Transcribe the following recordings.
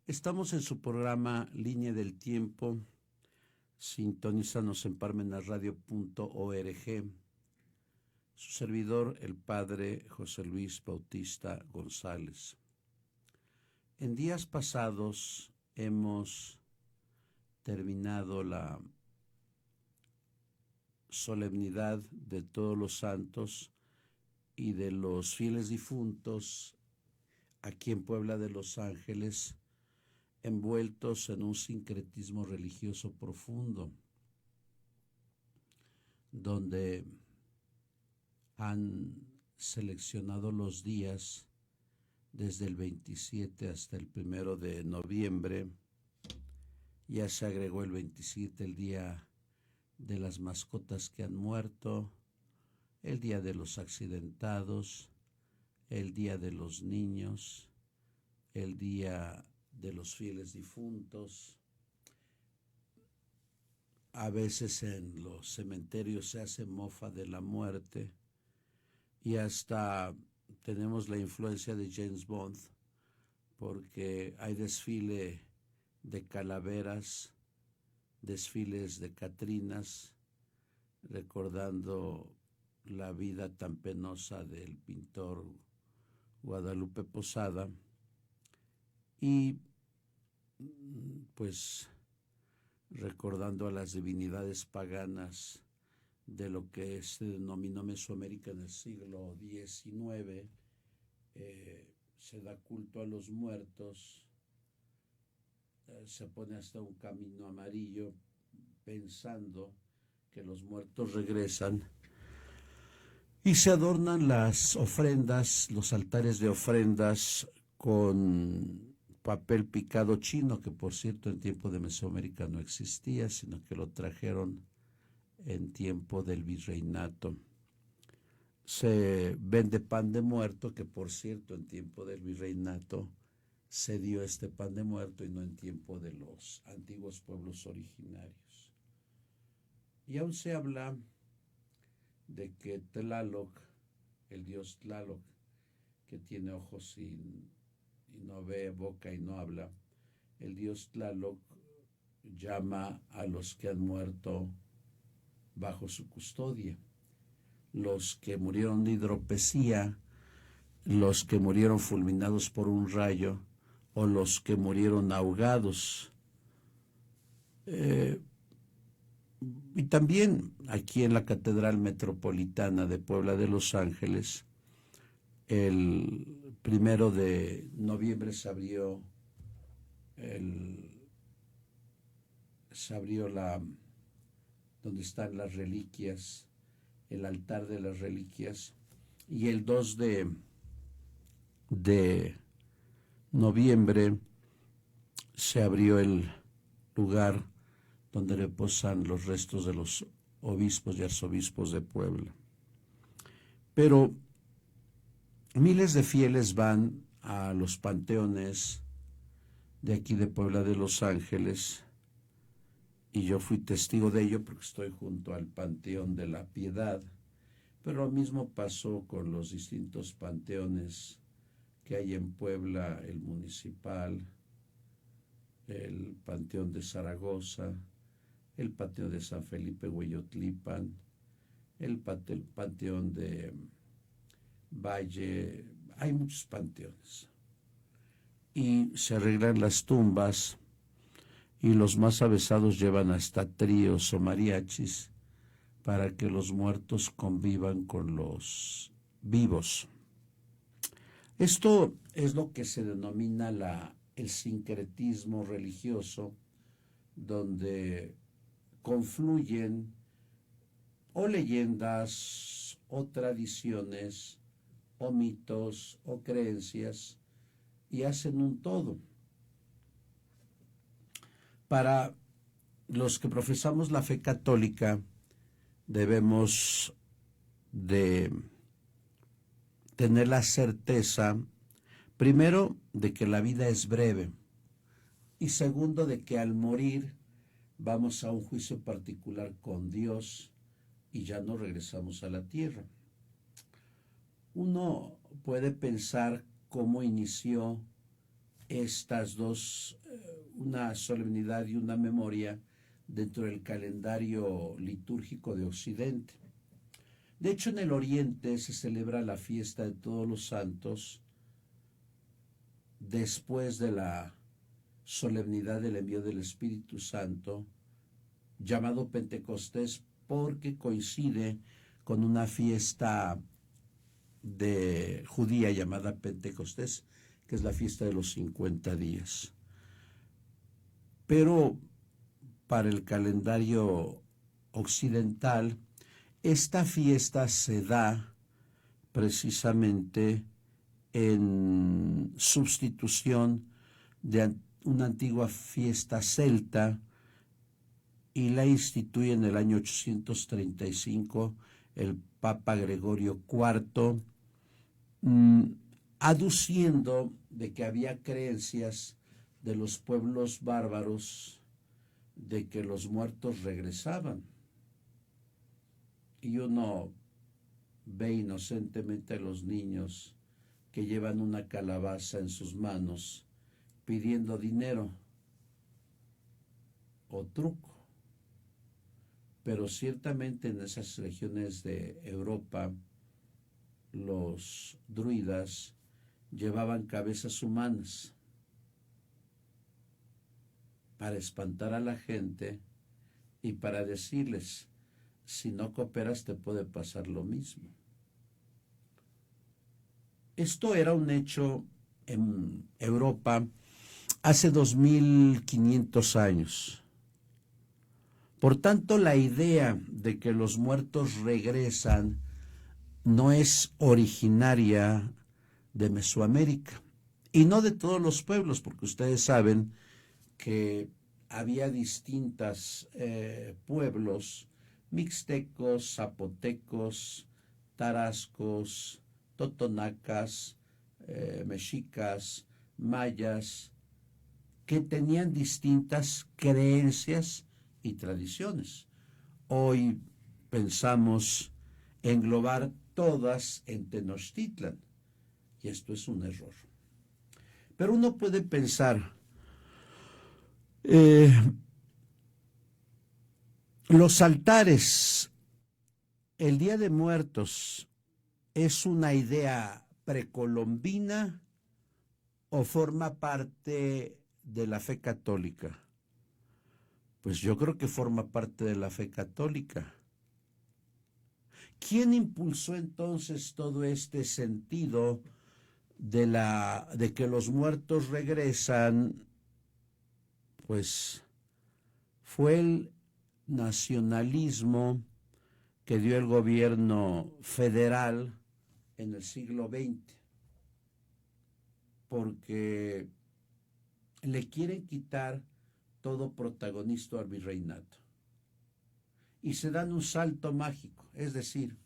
Estamos en su programa Línea del Tiempo. Sintonízanos en parmenasradio.org. Su servidor, el padre José Luis Bautista González. En días pasados hemos terminado la solemnidad de todos los santos y de los fieles difuntos aquí en Puebla de Los Ángeles, envueltos en un sincretismo religioso profundo, donde han seleccionado los días desde el 27 hasta el 1 de noviembre. Ya se agregó el 27, el día de las mascotas que han muerto, el día de los accidentados, el día de los niños, el día de los fieles difuntos. A veces en los cementerios se hace mofa de la muerte y hasta tenemos la influencia de James Bond, porque hay desfile de calaveras, desfiles de catrinas, recordando la vida tan penosa del pintor Guadalupe Posada, y pues recordando a las divinidades paganas de lo que se denominó Mesoamérica en el siglo XIX. Se da culto a los muertos, se pone hasta un camino amarillo pensando que los muertos regresan, y se adornan las ofrendas, los altares de ofrendas, con papel picado chino, que por cierto en tiempo de Mesoamérica no existía, sino que lo trajeron en tiempo del virreinato. Se vende pan de muerto, que por cierto en tiempo del virreinato se dio este pan de muerto y no en tiempo de los antiguos pueblos originarios. Y aún se habla de que Tlaloc, el dios Tlaloc, que tiene ojos y no ve, boca y no habla, el dios Tlaloc llama a los que han muerto bajo su custodia, los que murieron de hidropesía, los que murieron fulminados por un rayo o los que murieron ahogados. Y también aquí en la Catedral Metropolitana de Puebla de Los Ángeles, el 1 de noviembre se abrió donde están las reliquias, el altar de las reliquias, y el 2 de noviembre se abrió el lugar donde reposan los restos de los obispos y arzobispos de Puebla. Pero miles de fieles van a los panteones de aquí de Puebla de Los Ángeles, y yo fui testigo de ello porque estoy junto al Panteón de la Piedad, pero lo mismo pasó con los distintos panteones que hay en Puebla, el municipal, el Panteón de Zaragoza, el Panteón de San Felipe Hueyotlipan, el Panteón de Valle. Hay muchos panteones. Y se arreglan las tumbas, y los más avesados llevan hasta tríos o mariachis para que los muertos convivan con los vivos. Esto es lo que se denomina el sincretismo religioso, donde confluyen o leyendas o tradiciones o mitos o creencias y hacen un todo. Para los que profesamos la fe católica, debemos de tener la certeza, primero, de que la vida es breve, y segundo, de que al morir vamos a un juicio particular con Dios y ya no regresamos a la tierra. Uno puede pensar cómo inició estas dos, una solemnidad y una memoria, dentro del calendario litúrgico de Occidente. De hecho, en el Oriente se celebra la fiesta de Todos los Santos después de la solemnidad del envío del Espíritu Santo, llamado Pentecostés, porque coincide con una fiesta de judía llamada Pentecostés, que es la fiesta de los 50 días. Pero para el calendario occidental, esta fiesta se da precisamente en sustitución de una antigua fiesta celta, y la instituye en el año 835 el Papa Gregorio IV, aduciendo de que había creencias de los pueblos bárbaros de que los muertos regresaban. Y uno ve inocentemente a los niños que llevan una calabaza en sus manos pidiendo dinero o truco. Pero ciertamente en esas regiones de Europa los druidas llevaban cabezas humanas para espantar a la gente y para decirles: si no cooperas te puede pasar lo mismo. Esto era un hecho en Europa hace 2500 años. Por tanto, la idea de que los muertos regresan no es originaria de Mesoamérica y no de todos los pueblos, porque ustedes saben que había distintos pueblos: mixtecos, zapotecos, tarascos, totonacas, mexicas, mayas, que tenían distintas creencias y tradiciones. Hoy pensamos englobar todas en Tenochtitlan, y esto es un error. Pero uno puede pensar, los altares, el Día de Muertos, ¿es una idea precolombina o forma parte de la fe católica? Pues yo creo que forma parte de la fe católica. ¿Quién impulsó entonces todo este sentido de que los muertos regresan? Pues fue el nacionalismo que dio el gobierno federal en el siglo XX, porque le quieren quitar todo protagonismo al virreinato y se dan un salto mágico, es decir,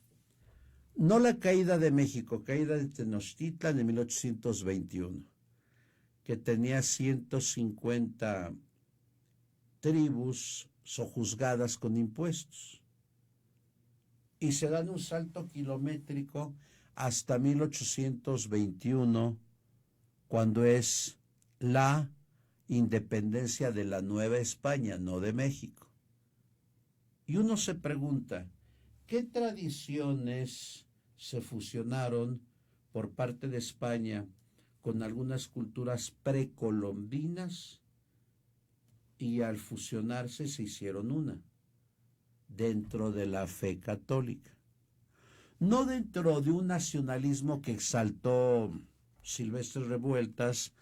no la caída de México, caída de Tenochtitlan en 1821, que tenía 150 tribus sojuzgadas con impuestos, y se dan un salto kilométrico hasta 1821, cuando es la independencia de la Nueva España, no de México. Y uno se pregunta, ¿qué tradiciones se fusionaron por parte de España con algunas culturas precolombinas y al fusionarse se hicieron una dentro de la fe católica? No dentro de un nacionalismo que exaltó Silvestre Revueltas,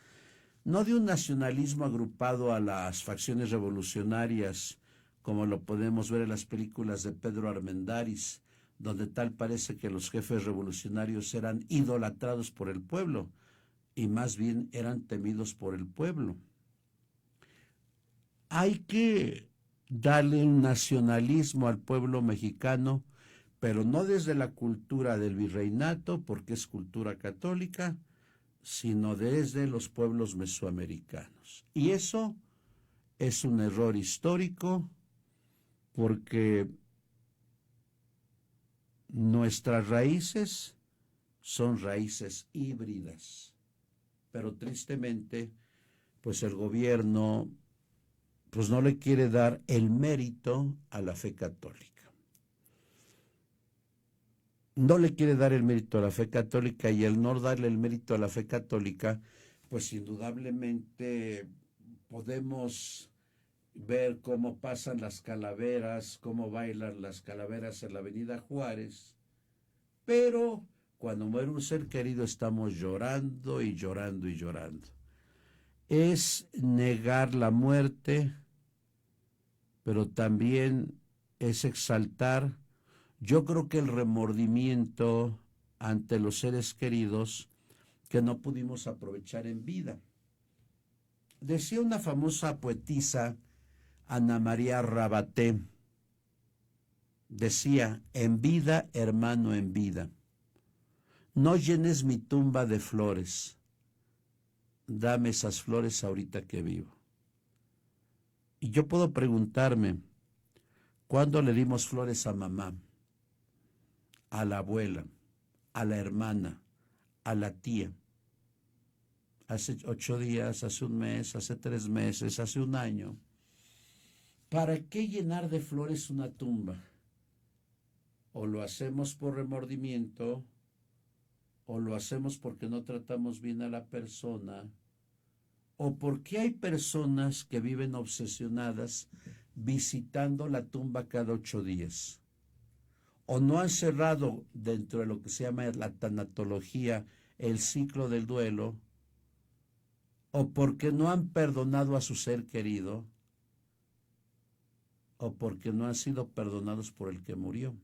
no de un nacionalismo agrupado a las facciones revolucionarias, como lo podemos ver en las películas de Pedro Armendáriz, donde tal parece que los jefes revolucionarios eran idolatrados por el pueblo y más bien eran temidos por el pueblo. Hay que darle un nacionalismo al pueblo mexicano, pero no desde la cultura del virreinato, porque es cultura católica, sino desde los pueblos mesoamericanos. Y eso es un error histórico, porque nuestras raíces son raíces híbridas, pero tristemente pues el gobierno pues no le quiere dar el mérito a la fe católica. No le quiere dar el mérito a la fe católica, y el no darle el mérito a la fe católica, pues indudablemente podemos ver cómo pasan las calaveras, cómo bailan las calaveras en la Avenida Juárez, pero cuando muere un ser querido estamos llorando y llorando y llorando. Es negar la muerte, pero también es exaltar. Yo creo que el remordimiento ante los seres queridos que no pudimos aprovechar en vida. Decía una famosa poetisa, Ana María Rabaté, decía: en vida, hermano, en vida, no llenes mi tumba de flores, dame esas flores ahorita que vivo. Y yo puedo preguntarme, ¿cuándo le dimos flores a mamá, a la abuela, a la hermana, a la tía? Hace 8 días, hace un mes, hace 3 meses, hace un año. ¿Para qué llenar de flores una tumba? O lo hacemos por remordimiento, o lo hacemos porque no tratamos bien a la persona, o porque hay personas que viven obsesionadas visitando la tumba cada 8 días, o no han cerrado dentro de lo que se llama la tanatología el ciclo del duelo, o porque no han perdonado a su ser querido, o porque no han sido perdonados por el que murió.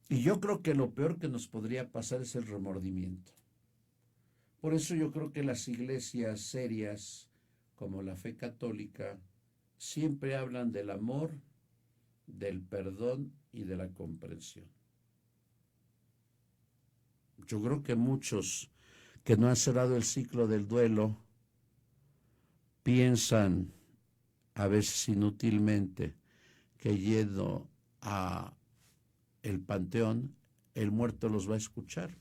Y yo creo que lo peor que nos podría pasar es el remordimiento. Por eso yo creo que las iglesias serias, como la fe católica, siempre hablan del amor, del perdón y de la comprensión. Yo creo que muchos que no han cerrado el ciclo del duelo piensan, a veces inútilmente, que yendo a el panteón, el muerto los va a escuchar.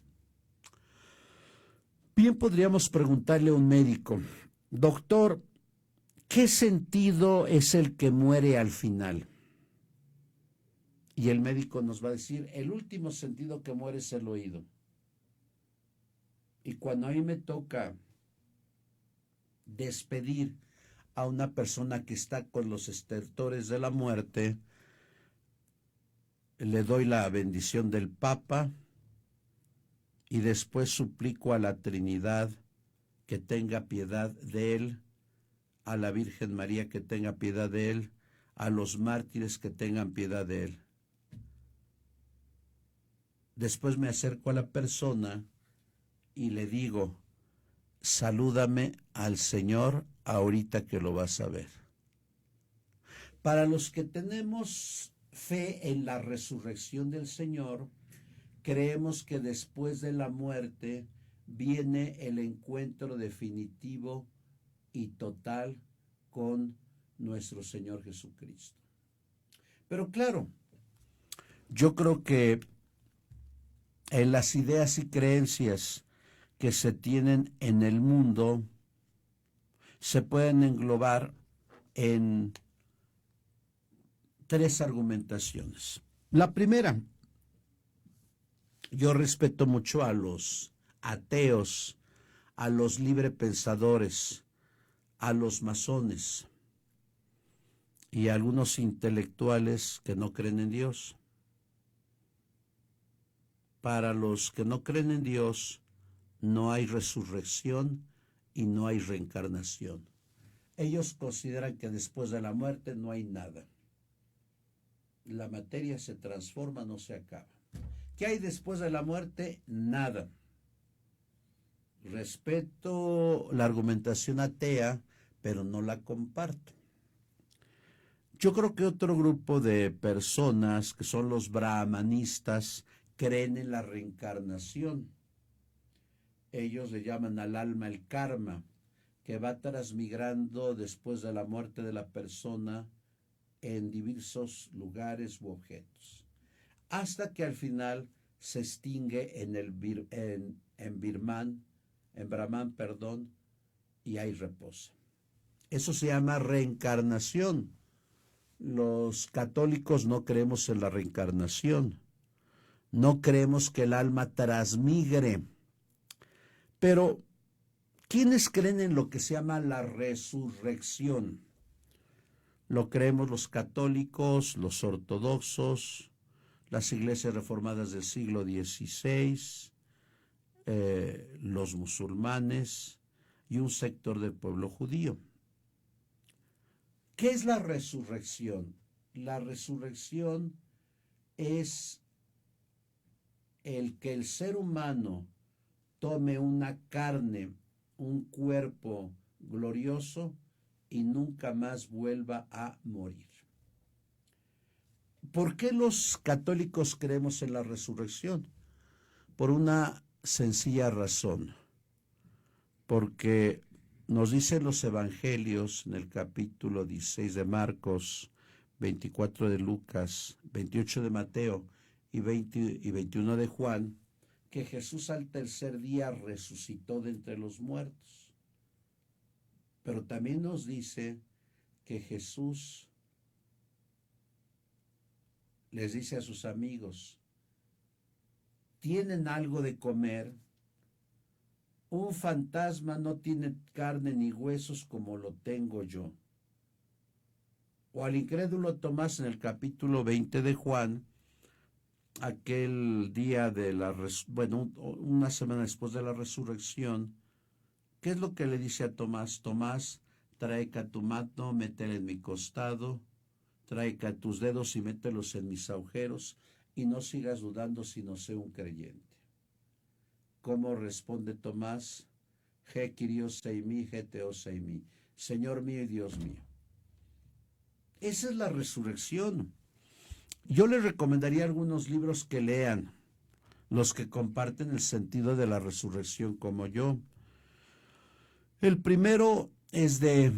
Bien podríamos preguntarle a un médico: doctor, ¿qué sentido es el que muere al final? Y el médico nos va a decir: el último sentido que muere es el oído. Y cuando a mí me toca despedir a una persona que está con los estertores de la muerte, le doy la bendición del Papa y después suplico a la Trinidad que tenga piedad de él, a la Virgen María que tenga piedad de él, a los mártires que tengan piedad de él. Después me acerco a la persona y le digo: salúdame al Señor ahorita que lo vas a ver. Para los que tenemos fe en la resurrección del Señor, creemos que después de la muerte viene el encuentro definitivo y total con nuestro Señor Jesucristo. Pero claro, yo creo que en las ideas y creencias que se tienen en el mundo se pueden englobar en 3 argumentaciones. La primera: yo respeto mucho a los ateos, a los librepensadores, a los masones y a algunos intelectuales que no creen en Dios. Para los que no creen en Dios, no hay resurrección y no hay reencarnación. Ellos consideran que después de la muerte no hay nada. La materia se transforma, no se acaba. ¿Qué hay después de la muerte? Nada. Respeto la argumentación atea, pero no la comparto. Yo creo que otro grupo de personas, que son los brahmanistas, creen en la reencarnación. Ellos le llaman al alma el karma, que va transmigrando después de la muerte de la persona en diversos lugares u objetos, hasta que al final se extingue en Brahman, y hay reposo. Eso se llama reencarnación. Los católicos no creemos en la reencarnación. No creemos que el alma transmigre. Pero, ¿quiénes creen en lo que se llama la resurrección? Lo creemos los católicos, los ortodoxos, las iglesias reformadas del siglo XVI, los musulmanes y un sector del pueblo judío. ¿Qué es la resurrección? La resurrección es el que el ser humano tome una carne, un cuerpo glorioso y nunca más vuelva a morir. ¿Por qué los católicos creemos en la resurrección? Por una sencilla razón. Porque nos dicen los evangelios en el capítulo 16 de Marcos, 24 de Lucas, 28 de Mateo y 20 y 21 de Juan, que Jesús al tercer día resucitó de entre los muertos. Pero también nos dice que Jesús les dice a sus amigos, ¿tienen algo de comer? Un fantasma no tiene carne ni huesos como lo tengo yo. O al incrédulo Tomás en el capítulo 20 de Juan, aquel día de una semana después de la resurrección, ¿qué es lo que le dice a Tomás? Tomás, trae acá tu mano, métela en mi costado, trae acá tus dedos y mételos en mis agujeros, y no sigas dudando sino sé un creyente. ¿Cómo responde Tomás? Je Kyrios eimi, je Theos eimi. Señor mío y Dios mío. Esa es la resurrección. Yo les recomendaría algunos libros que lean, los que comparten el sentido de la resurrección como yo. El primero es de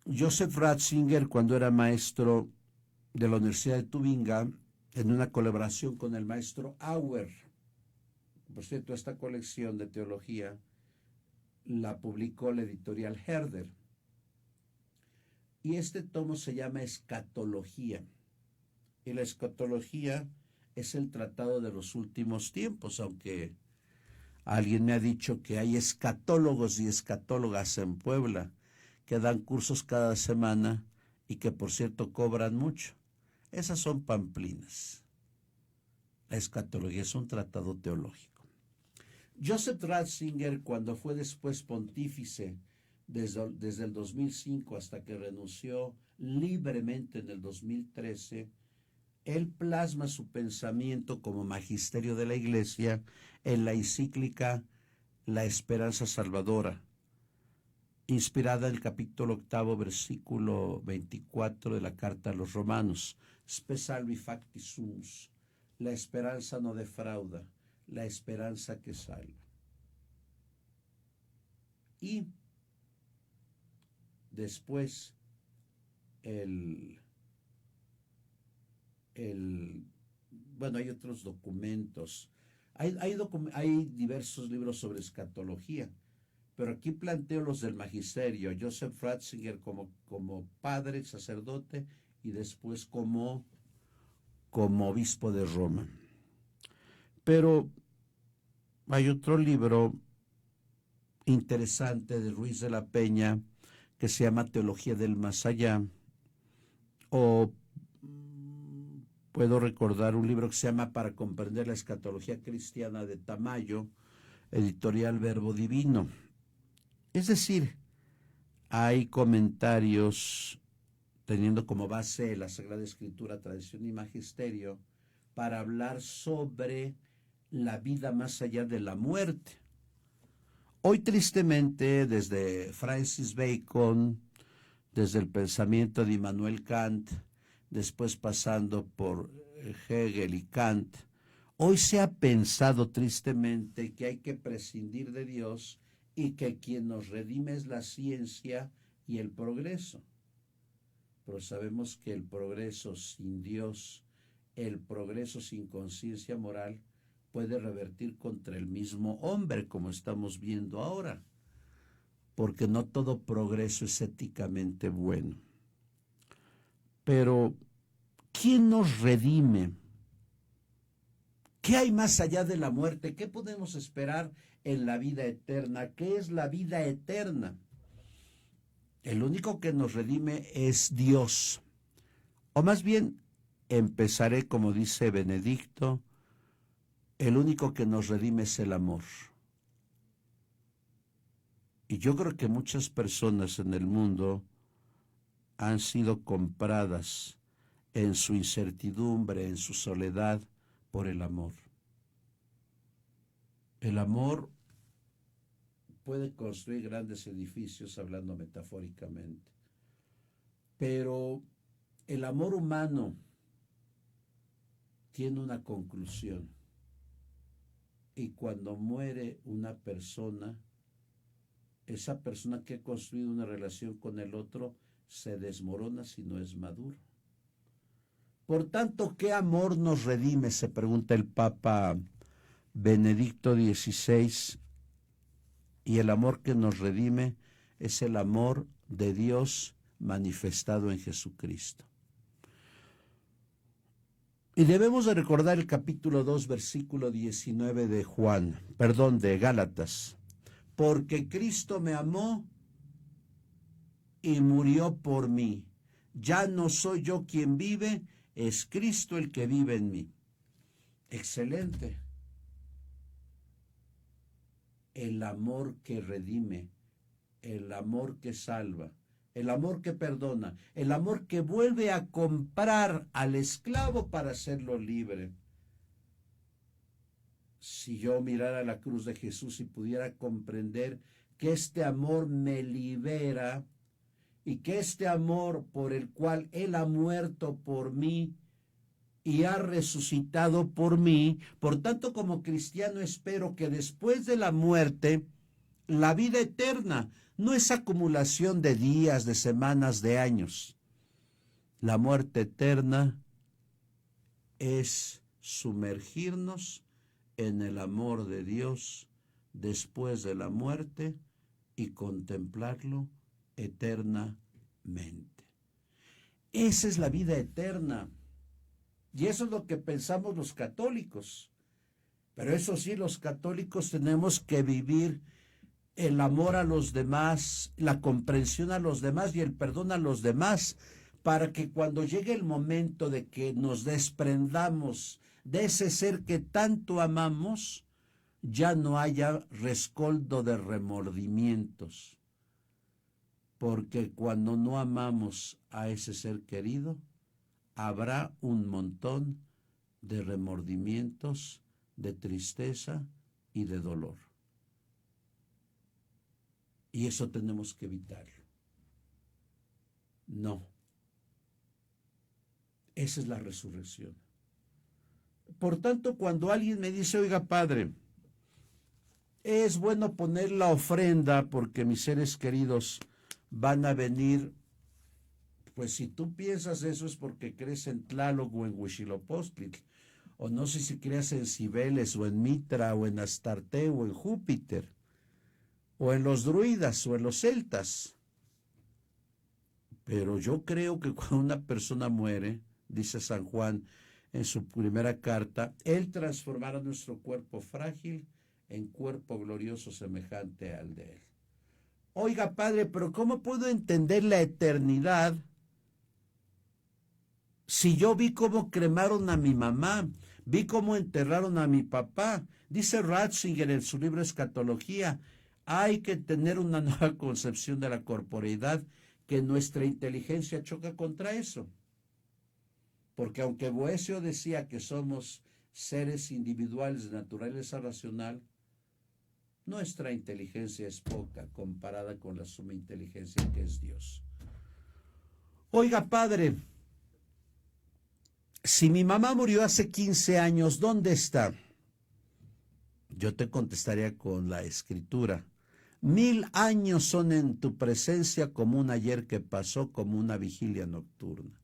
Joseph Ratzinger, cuando era maestro de la Universidad de Tubinga, en una colaboración con el maestro Auer. Por cierto, esta colección de teología la publicó la editorial Herder. Y este tomo se llama Escatología. Y la escatología es el tratado de los últimos tiempos, aunque alguien me ha dicho que hay escatólogos y escatólogas en Puebla que dan cursos cada semana y que por cierto cobran mucho. Esas son pamplinas. La escatología es un tratado teológico. Joseph Ratzinger, cuando fue después pontífice desde el 2005 hasta que renunció libremente en el 2013, él plasma su pensamiento como magisterio de la Iglesia en la encíclica La Esperanza Salvadora, inspirada en el capítulo 8, versículo 24 de la Carta a los Romanos. Spe salvi facti sumus. La esperanza no defrauda, la esperanza que salva. Y después hay otros documentos. Hay diversos libros sobre escatología, pero aquí planteo los del magisterio. Joseph Ratzinger como padre, sacerdote, y después como obispo de Roma. Pero hay otro libro interesante de Ruiz de la Peña que se llama Teología del Más Allá, o puedo recordar un libro que se llama Para comprender la escatología cristiana de Tamayo, editorial Verbo Divino. Es decir, hay comentarios teniendo como base la Sagrada Escritura, tradición y magisterio, para hablar sobre la vida más allá de la muerte. Hoy tristemente, desde Francis Bacon, desde el pensamiento de Immanuel Kant, después pasando por Hegel y Kant, hoy se ha pensado tristemente que hay que prescindir de Dios y que quien nos redime es la ciencia y el progreso. Pero sabemos que el progreso sin Dios, el progreso sin conciencia moral, puede revertir contra el mismo hombre, como estamos viendo ahora. porque no todo progreso es éticamente bueno. Pero, ¿quién nos redime? ¿Qué hay más allá de la muerte? ¿Qué podemos esperar en la vida eterna? ¿Qué es la vida eterna? El único que nos redime es Dios. O más bien, empezaré como dice Benedicto, el único que nos redime es el amor. Y yo creo que muchas personas en el mundo han sido compradas en su incertidumbre, en su soledad, por el amor. El amor puede construir grandes edificios, hablando metafóricamente, pero el amor humano tiene una conclusión, y cuando muere una persona, esa persona que ha construido una relación con el otro se desmorona si no es maduro. Por tanto, ¿qué amor nos redime?, se pregunta el Papa Benedicto XVI, y el amor que nos redime es el amor de Dios manifestado en Jesucristo. Y debemos de recordar el capítulo 2, versículo 19 de Gálatas. Porque Cristo me amó y murió por mí. Ya no soy yo quien vive, es Cristo el que vive en mí. Excelente. El amor que redime, el amor que salva, el amor que perdona, el amor que vuelve a comprar al esclavo para hacerlo libre. Si yo mirara la cruz de Jesús y pudiera comprender que este amor me libera y que este amor por el cual Él ha muerto por mí y ha resucitado por mí, por tanto, como cristiano espero que después de la muerte, la vida eterna no es acumulación de días, de semanas, de años. La muerte eterna es sumergirnos en el amor de Dios después de la muerte y contemplarlo eternamente. Esa es la vida eterna. Y eso es lo que pensamos los católicos. Pero eso sí, los católicos tenemos que vivir el amor a los demás, la comprensión a los demás y el perdón a los demás, para que cuando llegue el momento de que nos desprendamos de ese ser que tanto amamos, ya no haya rescoldo de remordimientos. Porque cuando no amamos a ese ser querido, habrá un montón de remordimientos, de tristeza y de dolor. Y eso tenemos que evitarlo. No. Esa es la resurrección. Por tanto, cuando alguien me dice, oiga, padre, es bueno poner la ofrenda porque mis seres queridos van a venir. Pues si tú piensas eso es porque crees en Tlaloc o en Huitzilopochtli, o no sé si crees en Cibeles o en Mitra o en Astarte o en Júpiter, o en los druidas o en los celtas. Pero yo creo que cuando una persona muere, dice San Juan en su primera carta, Él transformará nuestro cuerpo frágil en cuerpo glorioso semejante al de Él. Oiga, padre, pero ¿cómo puedo entender la eternidad si yo vi cómo cremaron a mi mamá, vi cómo enterraron a mi papá? Dice Ratzinger en su libro Escatología, hay que tener una nueva concepción de la corporeidad, que nuestra inteligencia choca contra eso. Porque aunque Boecio decía que somos seres individuales de naturaleza racional, nuestra inteligencia es poca comparada con la suma inteligencia que es Dios. Oiga, padre, si mi mamá murió hace 15 años, ¿dónde está? Yo te contestaría con la Escritura. 1000 años son en tu presencia como un ayer que pasó, como una vigilia nocturna.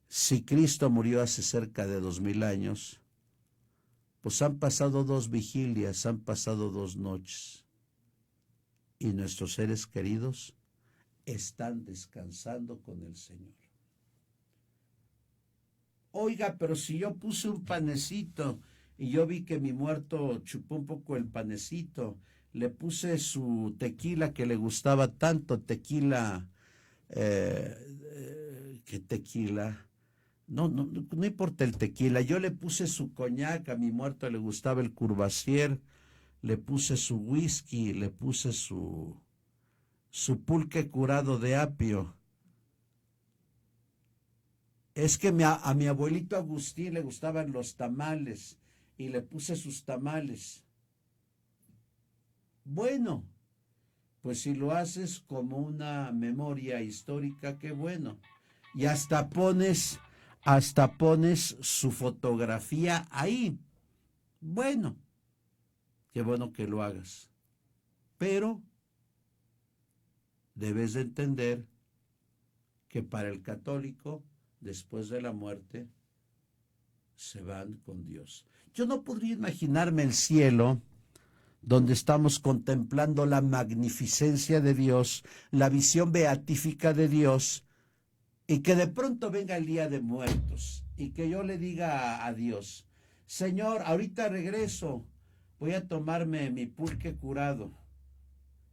Si Cristo murió hace cerca de 2000 años, pues han pasado 2 vigilias, han pasado 2 noches. y nuestros seres queridos están descansando con el Señor. Oiga, pero si yo puse un panecito y yo vi que mi muerto chupó un poco el panecito, le puse su tequila que le gustaba tanto, tequila, ¿qué tequila? No importa el tequila, yo le puse su coñac, a mi muerto le gustaba el Courvoisier, le puse su whisky, le puse su pulque curado de apio. Es que a mi abuelito Agustín le gustaban los tamales y le puse sus tamales. Bueno, pues si lo haces como una memoria histórica, qué bueno. Y hasta pones su fotografía ahí. Bueno, qué bueno que lo hagas. Pero debes de entender que para el católico, después de la muerte, se van con Dios. Yo no podría imaginarme el cielo donde estamos contemplando la magnificencia de Dios, la visión beatífica de Dios, y que de pronto venga el día de muertos y que yo le diga a Dios, Señor, ahorita regreso, voy a tomarme mi pulque curado.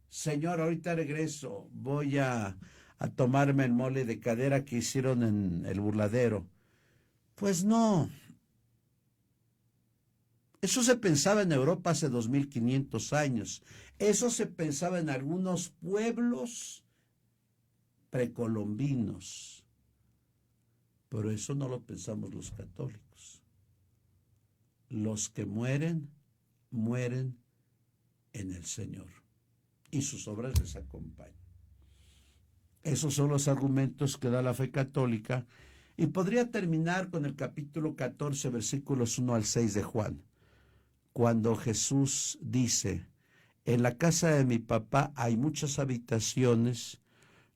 Señor, ahorita regreso, voy a tomarme el mole de cadera que hicieron en el Burladero. Pues no. Eso se pensaba en Europa hace 2500 años. Eso se pensaba en algunos pueblos precolombinos. Pero eso no lo pensamos los católicos. Los que mueren, mueren en el Señor. Y sus obras les acompañan. Esos son los argumentos que da la fe católica. Y podría terminar con el capítulo 14, versículos 1 al 6 de Juan. Cuando Jesús dice, en la casa de mi papá hay muchas habitaciones,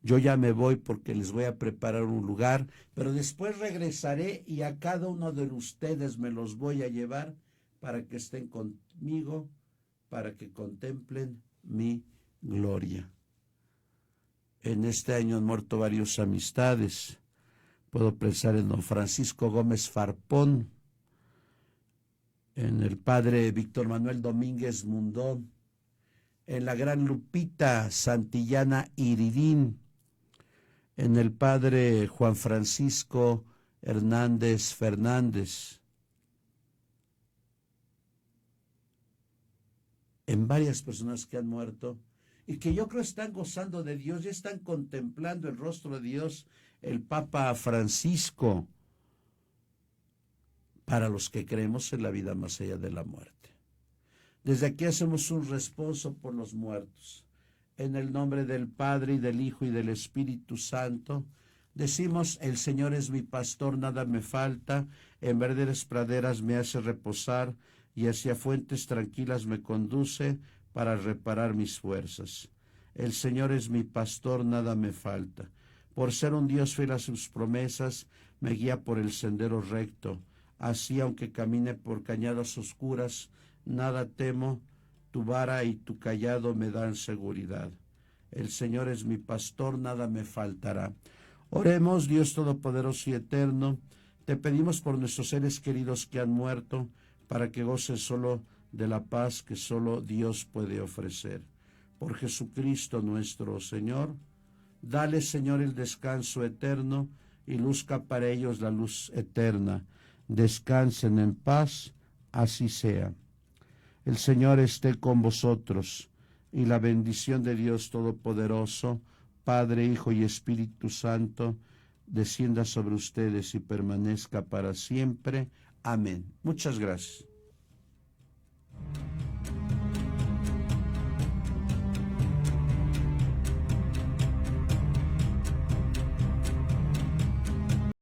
yo ya me voy porque les voy a preparar un lugar, pero después regresaré y a cada uno de ustedes me los voy a llevar para que estén conmigo, para que contemplen mi gloria. En este año han muerto varias amistades. Puedo pensar en don Francisco Gómez Farpón, en el padre Víctor Manuel Domínguez Mundón, en la gran Lupita Santillana Iridín, en el padre Juan Francisco Hernández Fernández, en varias personas que han muerto y que yo creo están gozando de Dios, ya están contemplando el rostro de Dios, el Papa Francisco, para los que creemos en la vida más allá de la muerte. Desde aquí hacemos un responso por los muertos. En el nombre del Padre, y del Hijo, y del Espíritu Santo, decimos, el Señor es mi pastor, nada me falta, en verdes praderas me hace reposar, y hacia fuentes tranquilas me conduce para reparar mis fuerzas. El Señor es mi pastor, nada me falta. Por ser un Dios fiel a sus promesas, me guía por el sendero recto. Así, aunque camine por cañadas oscuras, nada temo, tu vara y tu cayado me dan seguridad. El Señor es mi pastor, nada me faltará. Oremos, Dios Todopoderoso y Eterno, te pedimos por nuestros seres queridos que han muerto, para que gocen solo de la paz que solo Dios puede ofrecer. Por Jesucristo nuestro Señor, dale, Señor, el descanso eterno y luzca para ellos la luz eterna. Descansen en paz, así sea. El Señor esté con vosotros, y la bendición de Dios Todopoderoso, Padre, Hijo y Espíritu Santo, descienda sobre ustedes y permanezca para siempre. Amén. Muchas gracias.